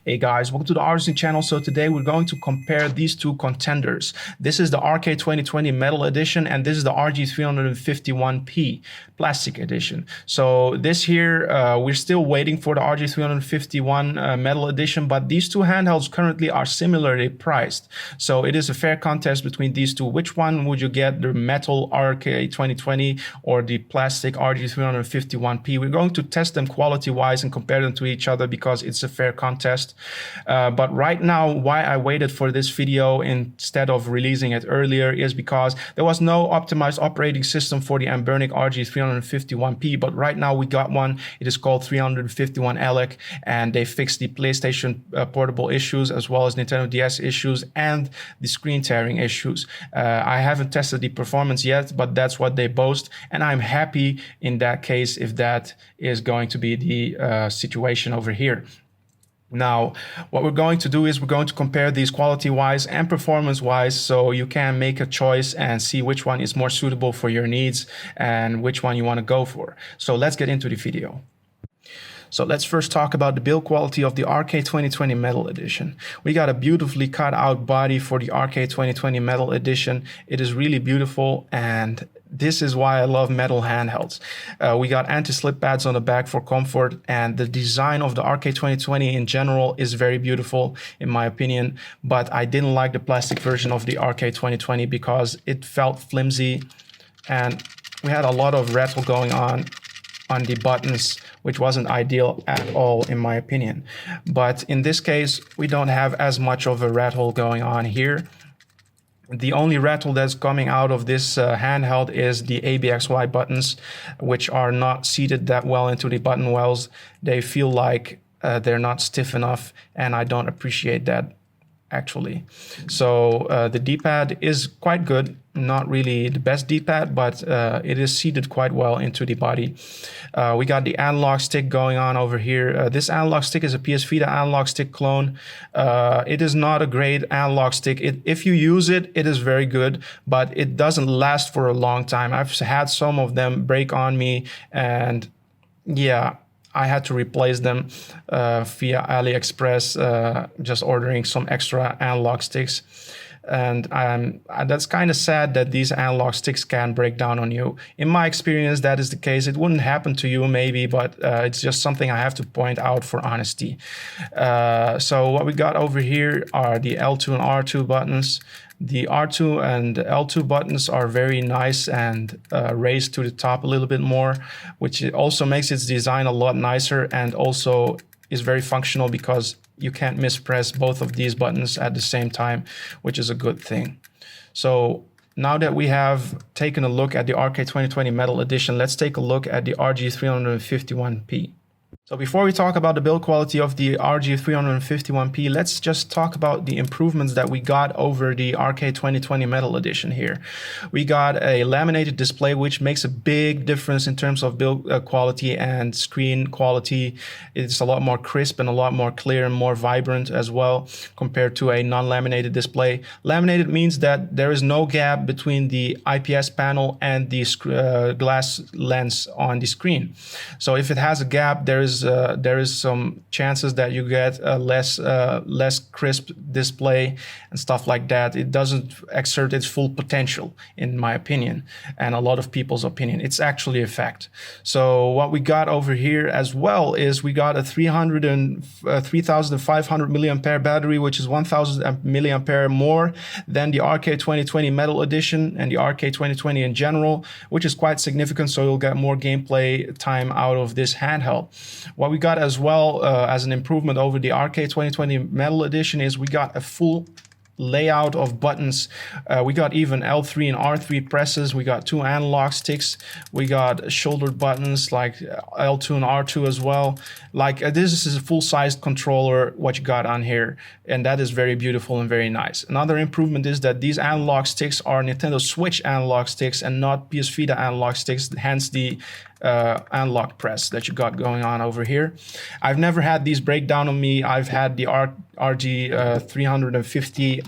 Hey guys, welcome to the RG channel. So today we're going to compare these two contenders. This is the RK2020 Metal Edition and this is the RG351P Plastic Edition. So this here, we're still waiting for the RG351 Metal Edition, but these two handhelds currently are similarly priced. So it is a fair contest between these two. Which one would you get, the metal RK2020 or the plastic RG351P? We're going to test them quality-wise and compare them to each other because it's a fair contest. But right now, why I waited for this video instead of releasing it earlier is because there was no optimized operating system for the Anbernic RG351P, but right now we got one. It is called 351 ELEC, and they fixed the PlayStation portable issues as well as Nintendo DS issues and the screen tearing issues. I haven't tested the performance yet, but that's what they boast, and I'm happy in that case if that is going to be the situation over here. Now, what we're going to do is we're going to compare these quality-wise and performance-wise so you can make a choice and see which one is more suitable for your needs and which one you want to go for. So let's get into the video. So let's first talk about the build quality of the RK2020 Metal Edition. We got a beautifully cut out body for the RK2020 Metal Edition. It is really beautiful, and this is why I love metal handhelds. We got anti-slip pads on the back for comfort, and the design of the RK2020 in general is very beautiful in my opinion, but I didn't like the plastic version of the RK2020 because it felt flimsy and we had a lot of rattle going on the buttons, which wasn't ideal at all in my opinion. But in this case, we don't have as much of a rattle going on here. The only rattle that's coming out of this handheld is the ABXY buttons, which are not seated that well into the button wells. They feel like they're not stiff enough, and I don't appreciate that actually. So the D-pad is quite good, not really the best D-pad, but it is seated quite well into the body. We got the analog stick going on over here. This analog stick is a PS Vita analog stick clone. It is not a great analog stick. If you use it, it is very good, but it doesn't last for a long time. I've had some of them break on me, and yeah, I had to replace them via AliExpress, just ordering some extra analog sticks. And that's kind of sad that these analog sticks can break down on you. In my experience, that is the case. It wouldn't happen to you maybe, but it's just something I have to point out for honesty. So what we got over here are the L2 and R2 buttons. The R2 and L2 buttons are very nice and raised to the top a little bit more, which also makes its design a lot nicer and also is very functional because you can't mispress both of these buttons at the same time, which is a good thing. So now that we have taken a look at the RK2020 Metal Edition, let's take a look at the RG351P. So before we talk about the build quality of the RG351P, let's just talk about the improvements that we got over the RK2020 Metal Edition here. We got a laminated display, which makes a big difference in terms of build quality and screen quality. It's a lot more crisp and a lot more clear and more vibrant as well compared to a non-laminated display. Laminated means that there is no gap between the IPS panel and the glass lens on the screen. So if it has a gap, there is some chances that you get a less crisp display and stuff like that. It doesn't exert its full potential, in my opinion, and a lot of people's opinion. It's actually a fact. So what we got over here as well is we got a 3,500 milliampere battery, which is 1,000 milliampere more than the RK2020 Metal Edition and the RK2020 in general, which is quite significant. So you'll get more gameplay time out of this handheld. What we got as well as an improvement over the RK2020 Metal Edition is we got a full layout of buttons. We got even L3 and R3 presses. We got two analog sticks. We got shouldered buttons like L2 and R2 as well. Like this is a full-sized controller, what you got on here, and that is very beautiful and very nice. Another improvement is that these analog sticks are Nintendo Switch analog sticks and not PS Vita analog sticks, hence the analog press that you got going on over here. I've never had these break down on me. I've had the RG350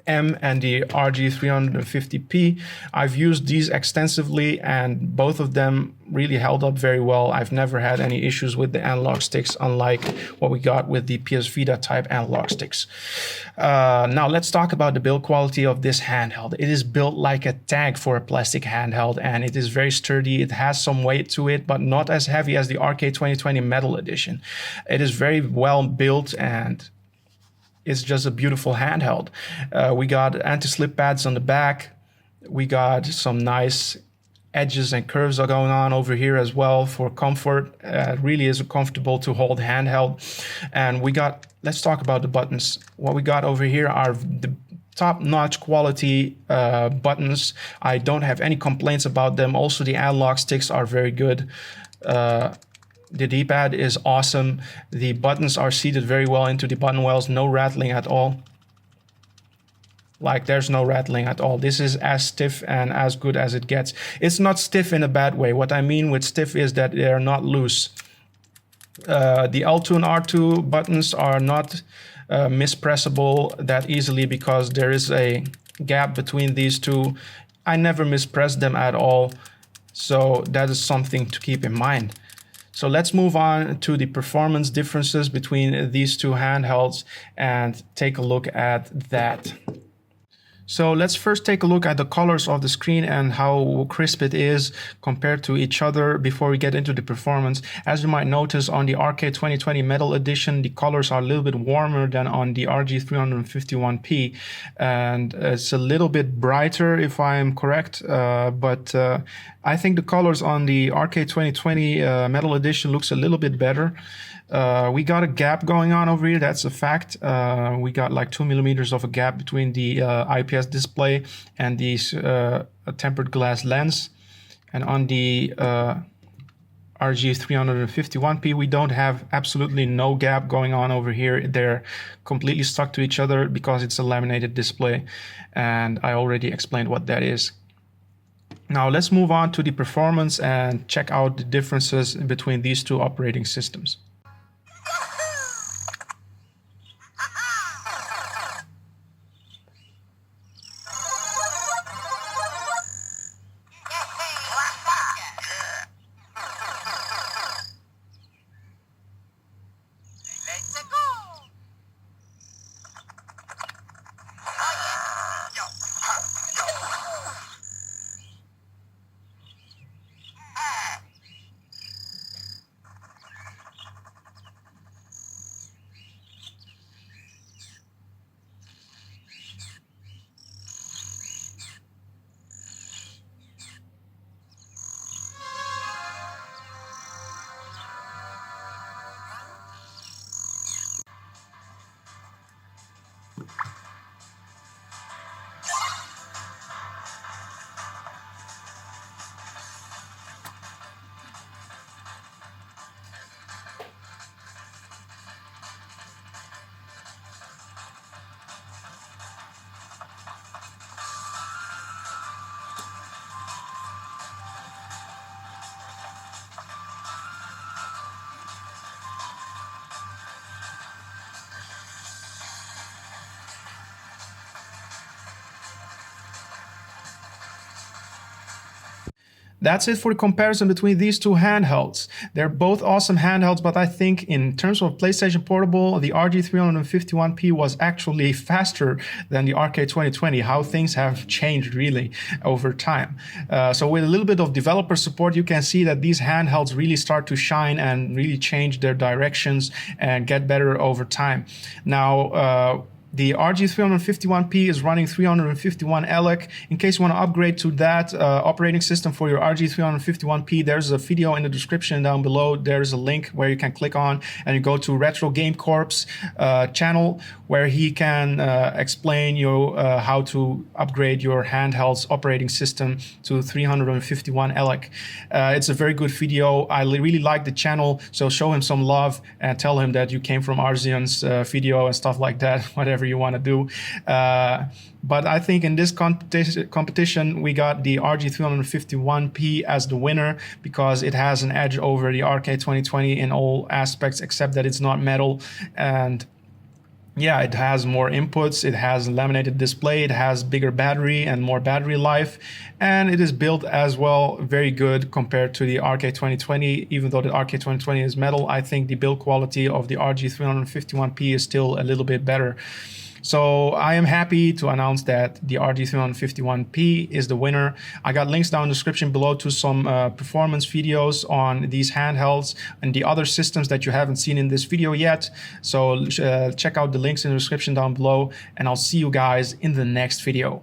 and the RG350P. I've used these extensively and both of them really held up very well. I've never had any issues with the analog sticks, unlike what we got with the PS Vita type analog sticks. Now let's talk about the build quality of this handheld. It is built like a tank for a plastic handheld, and it is very sturdy. It has some weight to it, but not as heavy as the RK2020 Metal Edition. It is very well built and it's just a beautiful handheld. We got anti-slip pads on the back. We got some nice edges and curves are going on over here as well for comfort. It really is comfortable to hold handheld. And we got, let's talk about the buttons. What we got over here are the top-notch quality buttons. I don't have any complaints about them. Also, the analog sticks are very good. The D-pad is awesome. The buttons are seated very well into the button wells. No rattling at all. Like, there's no rattling at all. This is as stiff and as good as it gets. It's not stiff in a bad way. What I mean with stiff is that they're not loose. The L2 and R2 buttons are not mispressable that easily because there is a gap between these two. I never mispress them at all. So that is something to keep in mind. So let's move on to the performance differences between these two handhelds and take a look at that. So let's first take a look at the colors of the screen and how crisp it is compared to each other before we get into the performance. As you might notice, on the RK2020 Metal Edition, the colors are a little bit warmer than on the RG351P, and it's a little bit brighter if I am correct, but I think the colors on the RK2020 Metal Edition looks a little bit better. We got a gap going on over here, that's a fact. We got like 2 millimeters of a gap between the IPS display and the tempered glass lens. And on the RG351P, we don't have absolutely no gap going on over here. They're completely stuck to each other because it's a laminated display, and I already explained what that is. Now let's move on to the performance and check out the differences between these two operating systems. That's it for the comparison between these two handhelds. They're both awesome handhelds, but I think in terms of PlayStation Portable, the RG351P was actually faster than the RK2020. How things have changed really over time. So with a little bit of developer support, you can see that these handhelds really start to shine and really change their directions and get better over time. Now, the RG351P is running 351 ELEC. In case you want to upgrade to that operating system for your RG351P, there's a video in the description down below. There's a link where you can click on and you go to Retro Game Corp's channel where he can explain you how to upgrade your handheld's operating system to 351 ELEC. It's a very good video. I really like the channel, so show him some love and tell him that you came from Arzian's video and stuff like that, whatever you want to do. But I think in this competition, we got the RG351P as the winner because it has an edge over the RK2020 in all aspects except that it's not metal, and yeah, it has more inputs, it has laminated display, it has bigger battery and more battery life, and it is built as well very good compared to the RK2020. Even though the RK2020 is metal, I think the build quality of the RG351P is still a little bit better. So I am happy to announce that the RG351P is the winner. I got links down in the description below to some performance videos on these handhelds and the other systems that you haven't seen in this video yet. So check out the links in the description down below, and I'll see you guys in the next video.